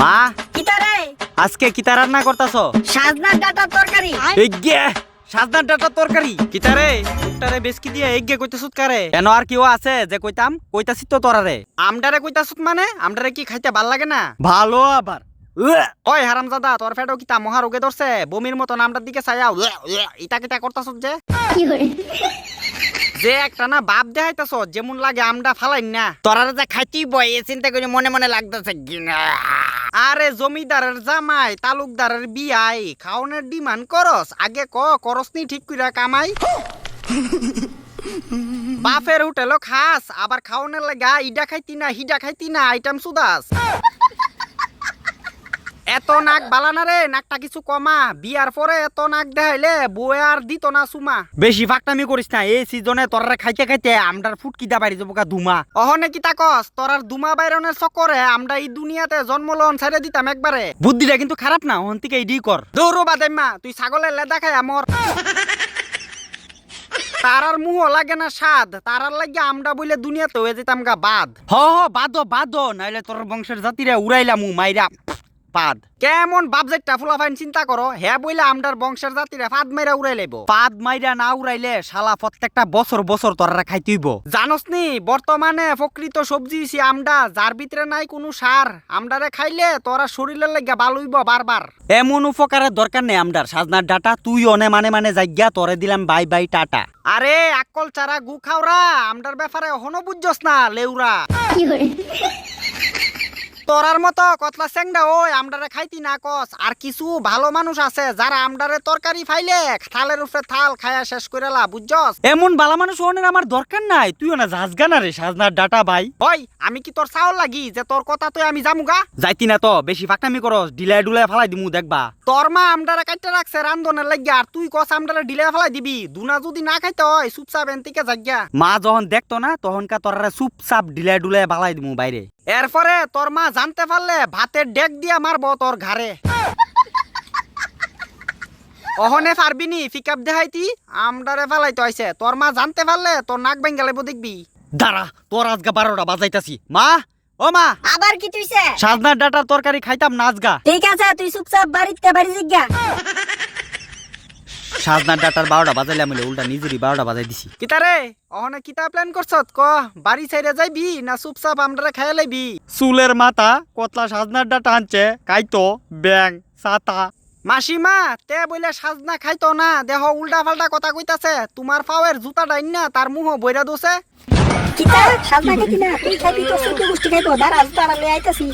মা কিতা রে? আজকে কিতা রান্না করতাছো? সাজনার ডাটার তরকারি। এগ্গে সাজনার ডাটা তরকারি কিতা রে? মুখটারে বেসকি দিয়ে এগ্গে কইতাছুত কারে? কেন আর কিও আছে যে কইতাম? কইতাছি তো তোরারে। আমডারে কইতাছুত মানে আমডারে কি খাইতে ভাল লাগে না? ভালো আবার ওই হারামজাদা তোর ফেটো কিতা মহা রোগে ধরছে? বমির মতো নামটার দিকে চাইয়া ইটা কিতা করতাছুত যে? যে একটা না বাপ দেখাইতাছ যেমন লাগে আমডা ফালাইন না তোরারে যা খাইতেই বয় এ চিন্তা করে মনে মনে লাগতেছে গিনা। আরে জমিদারের জামাই তালুকদারের বিয়াই খাওনের ডিমান্ড করস আগে করস নি ঠিক কইরা কামাই। বাপের হোটেলও খাস আবার খাওনের লাগা ইডা খাইতি না হিডা খাইতি না আইটেম সুদাস। এত নাক বালানা রে নাকটা কিছু কমা বিয়ার পরে এত নাক দেখাইলে বয়ে আর দিত না সুমা। বেশি ফাকটামি করিস না এই সিজনে তোরা খাইতে খাইতে আমরার ফুটকিটা বাইরে যাবো দুমা অহনে কি তাকস তোরার দুমা বাইরনের চক্করে আমরা এই দুনিয়াতে জন্মলন ছেড়ে দিতাম একবারে। বুদ্ধিটা কিন্তু খারাপ না হন থেকে ইডি কর দৌড়ো বাদাইমা তুই ছাগলের লেদা খাই আমর। তারার মুহ লাগে না স্বাদ তারার লাগে আমরা বইলে দুনিয়াতে হয়ে যেতাম গা বাদ। হ বাদ নাইলে তোর বংশের জাতিরে উড়াইলাম মাইরা পাদ। কেমন বাপজেটটা ফুলাফাইন চিন্তা করো হ্যাঁ বইলে আমরার বংশের জাতিরে ফাদ মাইরা উড়াই লাইব। পাদ মাইরা না উড়াইলে শালা প্রত্যেকটা বছর বছর তোরা খাইতেইব। জানোস নি বর্তমানে প্রকৃত সবজি হইছে আমডা যার ভিতরে নাই কোনো সার। আমডারে খাইলে তোরা শরীরের লাগা ভালো হইব বারবার। এমন উপকারের দরকার নেই আমডার সাজনার ডাটা তুই অনে মানে যাইগা তোরে দিলাম বাই বাই টাটা। আরে আকল চারা গু খাওরা আমডার ব্যাপারে হনো বুঝছস না লেউরা। তোরার মতো কতলা চেংড়া ওই আমডারে খাইতি না কস। আর কিছু ভালো মানুষ আছে যারা আমডারে তরকারি ফাইলে থালের উপরে থাল খায়া শেষ করেলা বুঝছস। এমন ভালো মানুষ ওনের আমার দরকার নাই তুইও না যাসগানা রে সাজনার ডাটা ভাই। ওই আমি কি তোর চাউল লাগি যে তোর কথা তুই আমি জামুগা? যাইতি না তো বেশি ফাকনামি করস ডিলাই ডুলাই ফালাই দিমু দেখবা। তোর মা আমডারে কাইতে রাখছে রান্ধনের লাগি আর তুই কস আমডারে ডিলাই ফালাই দিবি। দুনা যদি না খাইতে হয় চুপচাপ এনতিকে যাগিয়া। মা যখন দেখতো না তখনকা তোরারে চুপচাপ ডিলাই ডুলাই ফালাই দিমু বাইরে। এরপরে তোর মা জানতে পারলে ভাতের ডেক দিয়া মারবো তোর ঘাড়ে। অহনে পারবিনি পিকআপ দেখাইতি আমডারে ফালাইতে হইছে। তোর মা জানতে পারলে তোর নাক ভেঙ্গে লাইব দেখবি। দাঁড়া তোর আজগা 12টা বাজাইতাছি। মা ও মা আবার কি তুইছে? সাজনার ডাটার তরকারি খাইতাম না আজগা। ঠিক আছে তুই চুপচাপ বাড়িতে বাড়ি জিগা। সাজনার ডাটার 12টা বাজাইলে আমি উল্টা নিজেরই 12টা বাজাই দিছি। কিতা রে অহনে কিতা প্ল্যান করছত ক? বাড়ি ছাইরে যাইবি না চুপচাপ আমডারে খাইয়া লাইবি? চুলের মাথা কতলা সাজনার ডাটা আনছে কাইতো ব্যাং ছাতা। মাসিমা তে বইলে সাজনা খাইতো না দেহ উল্টা পাল্টা কথা কইতাছে। তোমার পাওয়ের জুতা ডাইন না তার মুহ বইরা দোছে। কিতা সাজনা খাইতি না তুই খাইবি তো সুতি গুষ্টি খাইবো দাঁড়া তারা লই আইতাছি।